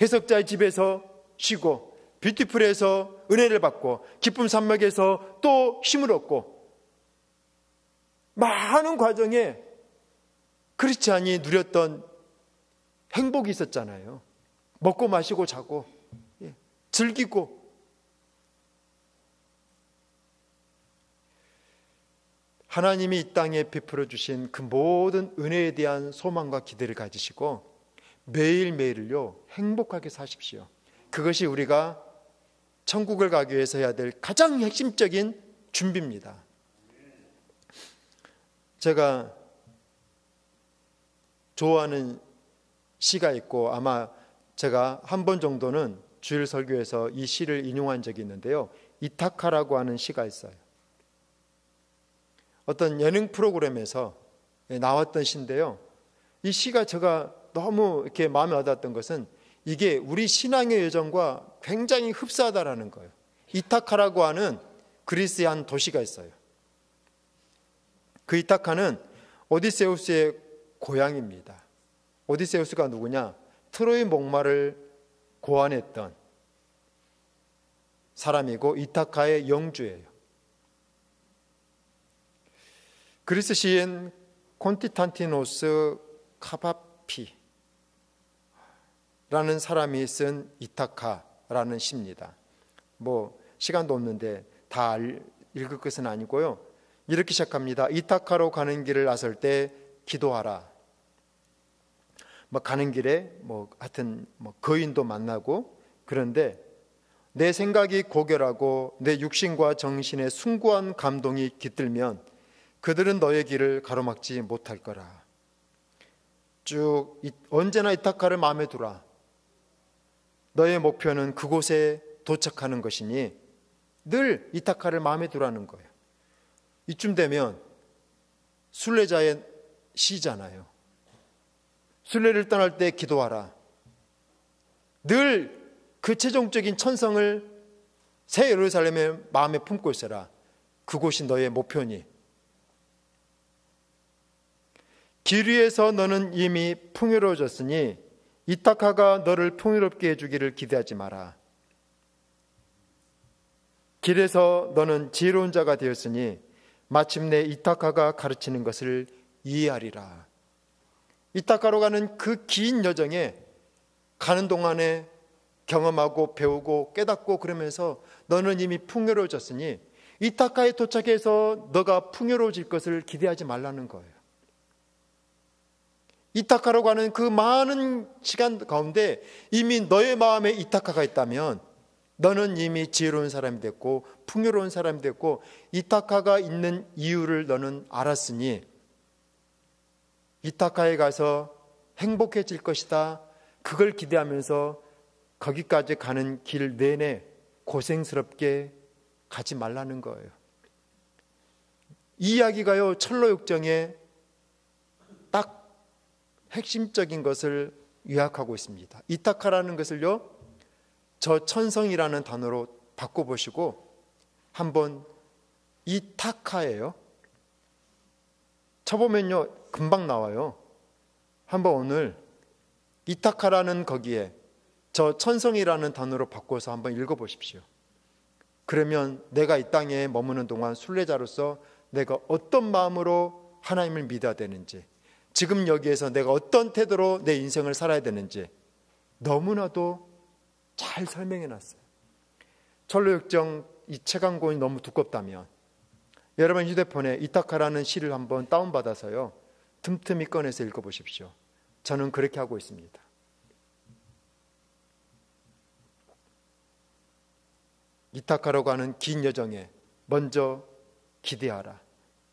해석자의 집에서 쉬고 뷰티풀에서 은혜를 받고 기쁨 산막에서 또 힘을 얻고 많은 과정에 크리스찬이 누렸던 행복이 있었잖아요. 먹고 마시고 자고 즐기고. 하나님이 이 땅에 베풀어 주신 그 모든 은혜에 대한 소망과 기대를 가지시고 매일매일을요 행복하게 사십시오. 그것이 우리가 천국을 가기 위해서 해야 될 가장 핵심적인 준비입니다. 제가 좋아하는 시가 있고 아마 제가 한 번 정도는 주일 설교에서 이 시를 인용한 적이 있는데요, 이타카라고 하는 시가 있어요. 어떤 예능 프로그램에서 나왔던 시인데요, 이 시가 제가 너무 이렇게 마음에 와닿았던 것은 이게 우리 신앙의 여정과 굉장히 흡사하다라는 거예요. 이타카라고 하는 그리스의 한 도시가 있어요. 그 이타카는 오디세우스의 고향입니다. 오디세우스가 누구냐? 트로이 목마를 고안했던 사람이고 이타카의 영주예요. 그리스 시인 콘스탄티노스 카바피라는 사람이 쓴 이타카라는 시입니다. 뭐 시간도 없는데 다 읽을 것은 아니고요. 이렇게 시작합니다. 이타카로 가는 길을 나설 때 기도하라. 가는 길에 하여튼 거인도 만나고, 그런데 내 생각이 고결하고 내 육신과 정신의 숭고한 감동이 깃들면 그들은 너의 길을 가로막지 못할 거라. 쭉 언제나 이타카를 마음에 두라. 너의 목표는 그곳에 도착하는 것이니 늘 이타카를 마음에 두라는 거예요. 이쯤 되면 순례자의 시잖아요. 순례를 떠날 때 기도하라. 늘 그 최종적인 천성을 새 예루살렘의 마음에 품고 있어라. 그곳이 너의 목표니. 길 위에서 너는 이미 풍요로워졌으니 이타카가 너를 풍요롭게 해주기를 기대하지 마라. 길에서 너는 지혜로운 자가 되었으니 마침내 이타카가 가르치는 것을 이해하리라. 이타카로 가는 그 긴 여정에 가는 동안에 경험하고 배우고 깨닫고 그러면서 너는 이미 풍요로워졌으니 이타카에 도착해서 너가 풍요로워질 것을 기대하지 말라는 거예요. 이타카로 가는 그 많은 시간 가운데 이미 너의 마음에 이타카가 있다면 너는 이미 지혜로운 사람이 됐고 풍요로운 사람이 됐고 이타카가 있는 이유를 너는 알았으니 이타카에 가서 행복해질 것이다. 그걸 기대하면서 거기까지 가는 길 내내 고생스럽게 가지 말라는 거예요. 이 이야기가요, 철로역정의 딱 핵심적인 것을 요약하고 있습니다. 이타카라는 것을요, 저 천성이라는 단어로 바꿔보시고 한번 이타카예요. 쳐보면요 금방 나와요. 한번 오늘 이타카라는 거기에 저 천성이라는 단어로 바꿔서 한번 읽어보십시오. 그러면 내가 이 땅에 머무는 동안 순례자로서 내가 어떤 마음으로 하나님을 믿어야 되는지, 지금 여기에서 내가 어떤 태도로 내 인생을 살아야 되는지 너무나도 잘 설명해 놨어요. 철로역정 이 책 한 권이 너무 두껍다면 여러분 휴대폰에 이타카라는 시를 한번 다운받아서요 틈틈이 꺼내서 읽어보십시오. 저는 그렇게 하고 있습니다. 이타카로 가는 긴 여정에 먼저 기대하라,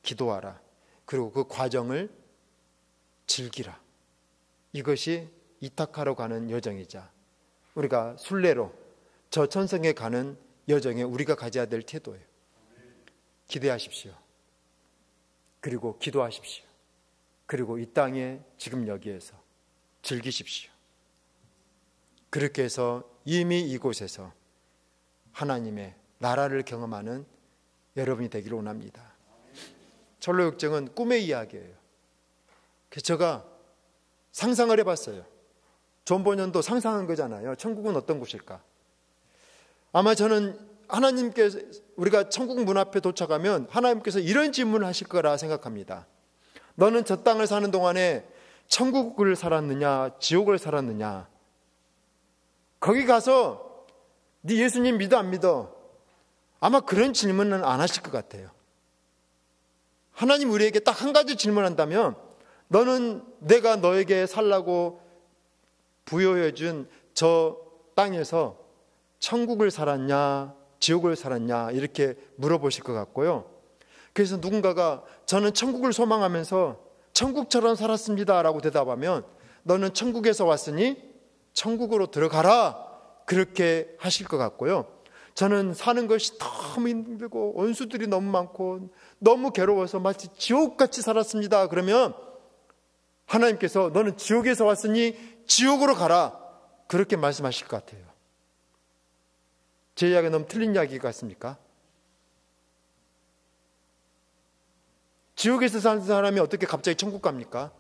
기도하라, 그리고 그 과정을 즐기라. 이것이 이타카로 가는 여정이자 우리가 순례로 저 천성에 가는 여정에 우리가 가져야 될 태도예요. 기대하십시오. 그리고 기도하십시오. 그리고 이 땅에 지금 여기에서 즐기십시오. 그렇게 해서 이미 이곳에서 하나님의 나라를 경험하는 여러분이 되기를 원합니다. 철로역정은 꿈의 이야기예요. 그래서 제가 상상을 해봤어요. 존 버년도 상상한 거잖아요. 천국은 어떤 곳일까? 아마 저는 하나님께서 우리가 천국 문 앞에 도착하면 하나님께서 이런 질문을 하실 거라 생각합니다. 너는 저 땅을 사는 동안에 천국을 살았느냐 지옥을 살았느냐? 거기 가서 네 예수님 믿어 안 믿어? 아마 그런 질문은 안 하실 것 같아요. 하나님 우리에게 딱 한 가지 질문한다면 너는 내가 너에게 살라고 부여해 준 저 땅에서 천국을 살았냐 지옥을 살았냐 이렇게 물어보실 것 같고요. 그래서 누군가가 저는 천국을 소망하면서 천국처럼 살았습니다 라고 대답하면 너는 천국에서 왔으니 천국으로 들어가라 그렇게 하실 것 같고요. 저는 사는 것이 너무 힘들고 원수들이 너무 많고 너무 괴로워서 마치 지옥같이 살았습니다 그러면 하나님께서 너는 지옥에서 왔으니 지옥으로 가라 그렇게 말씀하실 것 같아요. 제 이야기가 너무 틀린 이야기 같습니까? 지옥에서 사는 사람이 어떻게 갑자기 천국 갑니까?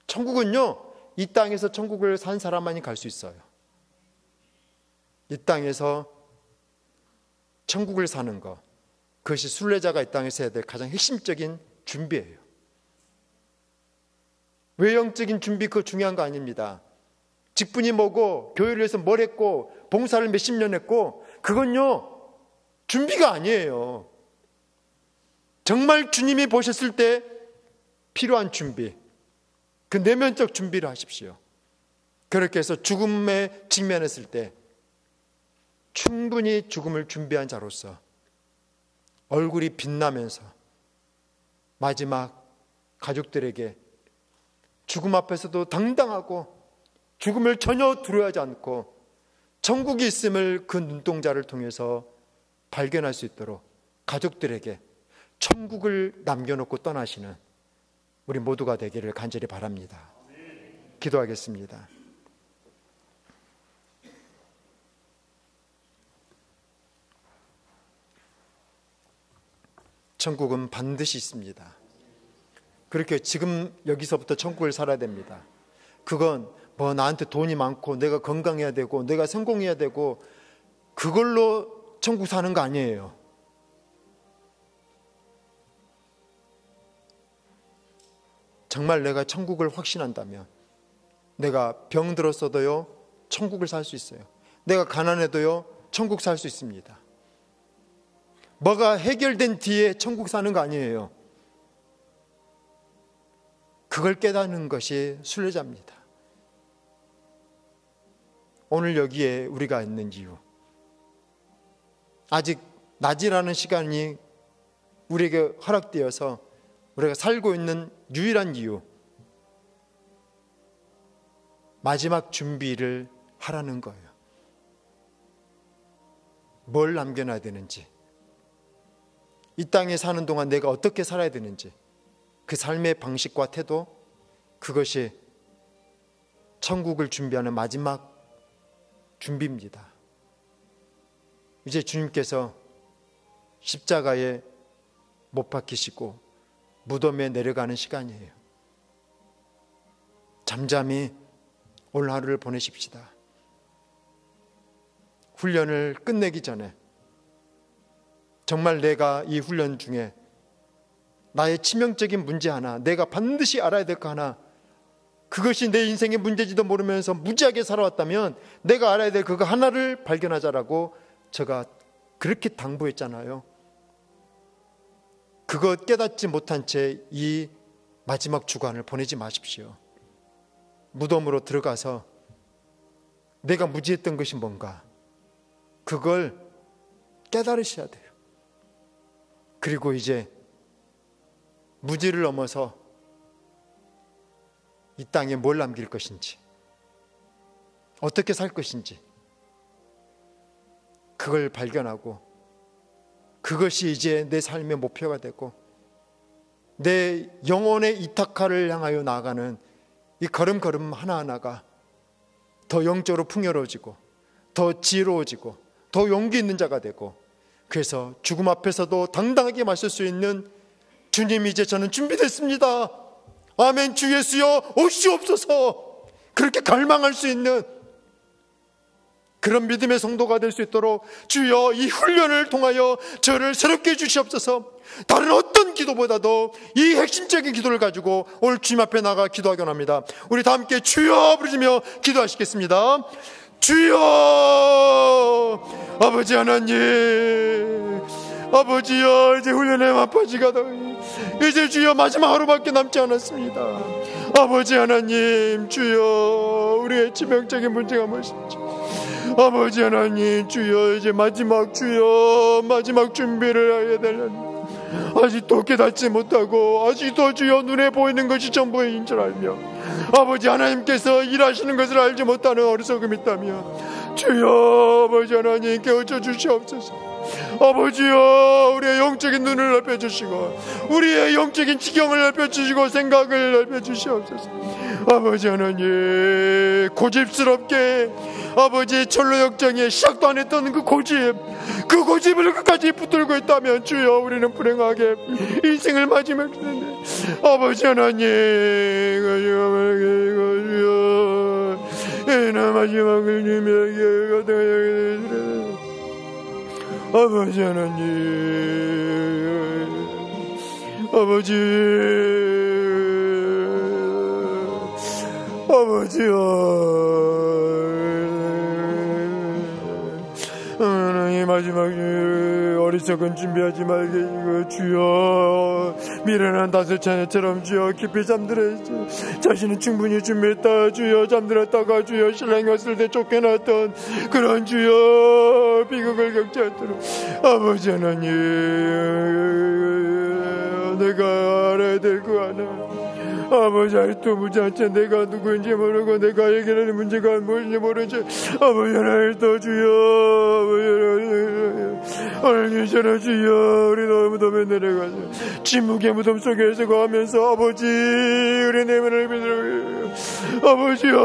천국은요 이 땅에서 천국을 산 사람만이 갈 수 있어요. 이 땅에서 천국을 사는 것, 그것이 순례자가 이 땅에서 해야 될 가장 핵심적인 준비예요. 외형적인 준비 그거 중요한 거 아닙니다. 직분이 뭐고 교회를 위해서 뭘 했고 봉사를 몇십 년 했고 그건요 준비가 아니에요. 정말 주님이 보셨을 때 필요한 준비, 그 내면적 준비를 하십시오. 그렇게 해서 죽음에 직면했을 때 충분히 죽음을 준비한 자로서 얼굴이 빛나면서 마지막 가족들에게 죽음 앞에서도 당당하고 죽음을 전혀 두려워하지 않고 천국이 있음을 그 눈동자를 통해서 발견할 수 있도록 가족들에게 천국을 남겨놓고 떠나시는 우리 모두가 되기를 간절히 바랍니다. 기도하겠습니다. 천국은 반드시 있습니다. 그렇게 지금 여기서부터 천국을 살아야 됩니다. 그건 뭐 나한테 돈이 많고 내가 건강해야 되고 내가 성공해야 되고 그걸로 천국 사는 거 아니에요. 정말 내가 천국을 확신한다면 내가 병들었어도요 천국을 살 수 있어요. 내가 가난해도요 천국 살 수 있습니다. 뭐가 해결된 뒤에 천국 사는 거 아니에요. 그걸 깨닫는 것이 순례자입니다. 오늘 여기에 우리가 있는 이유, 아직 낮이라는 시간이 우리에게 허락되어서 우리가 살고 있는 유일한 이유, 마지막 준비를 하라는 거예요. 뭘 남겨놔야 되는지, 이 땅에 사는 동안 내가 어떻게 살아야 되는지, 그 삶의 방식과 태도, 그것이 천국을 준비하는 마지막 준비입니다. 이제 주님께서 십자가에 못 박히시고 무덤에 내려가는 시간이에요. 잠잠히 오늘 하루를 보내십시다. 훈련을 끝내기 전에 정말 내가 이 훈련 중에 나의 치명적인 문제 하나, 내가 반드시 알아야 될 거 하나, 그것이 내 인생의 문제지도 모르면서 무지하게 살아왔다면 내가 알아야 될 그거 하나를 발견하자라고 제가 그렇게 당부했잖아요. 그거 깨닫지 못한 채 이 마지막 주간을 보내지 마십시오. 무덤으로 들어가서 내가 무지했던 것이 뭔가 그걸 깨달으셔야 돼요. 그리고 이제 무지를 넘어서 이 땅에 뭘 남길 것인지, 어떻게 살 것인지 그걸 발견하고 그것이 이제 내 삶의 목표가 되고 내 영혼의 이타카를 향하여 나아가는 이 걸음걸음 하나하나가 더 영적으로 풍요로워지고 더 지혜로워지고 더 용기 있는 자가 되고, 그래서 죽음 앞에서도 당당하게 맞설 수 있는 주님, 이제 저는 준비됐습니다. 아멘. 주 예수여 오시옵소서. 그렇게 갈망할 수 있는 그런 믿음의 성도가 될 수 있도록 주여 이 훈련을 통하여 저를 새롭게 해주시옵소서. 다른 어떤 기도보다도 이 핵심적인 기도를 가지고 오늘 주님 앞에 나가 기도하기 원합니다. 우리 다 함께 주여 부르시며 기도하시겠습니다. 주여. 아버지 하나님, 아버지여, 이제 훈련의 막바지가 이제 주여 마지막 하루밖에 남지 않았습니다. 아버지 하나님, 주여, 우리의 치명적인 문제가 무엇인지, 아버지 하나님, 주여, 이제 마지막 주여 마지막 준비를 해야 되는, 아직도 깨닫지 못하고 아직도 주여 눈에 보이는 것이 전부인 줄 알며 아버지 하나님께서 일하시는 것을 알지 못하는 어리석음이 있다면 주여 아버지 하나님 깨우쳐 주시옵소서. 아버지여, 우리의 영적인 눈을 넓혀주시고 우리의 영적인 지경을 넓혀주시고 생각을 넓혀주시옵소서. 아버지 하나님, 고집스럽게 아버지 철로 역정에 시작도 안 했던 그 고집을 끝까지 붙들고 있다면 주여 우리는 불행하게 인생을 마지막이는데, 아버지 하나님, 마지막을 주며 아버지 하나님, 아버지여, 하나님 마지막 어리석은 준비하지 말게 해주고 주여 미련한 다스차냐처럼 주여 깊이 잠들어 자신은 충분히 준비했다 주여 잠들었다가 주여 신랑이 왔을 때 쫓겨났던 그런 주여 비극을 겪지 않도록 아버지 하나님 내가 알아야 될 거 하나 아버지 아직도 무지한채 내가 누구인지 모르고 내가 해결하는 문제가 무엇인지 모르지 아버지 하나님도 주여 아버지 하나님 오늘 계셔라 주여 우리 너무도 내려가서 침묵의 무덤 속에서 거하면서 아버지 우리 내면을 믿으라 아버지여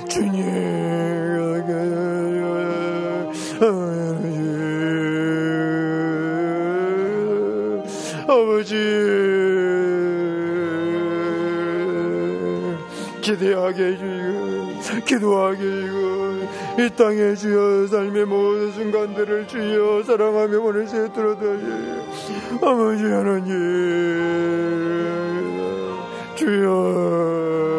주님 아버지 기대하게 해주시고 기도하게 해주시고 이 땅에 주여 삶의 모든 순간들을 주여 사랑하며 보낼 수 있도록 하시고 아버지 하나님 주여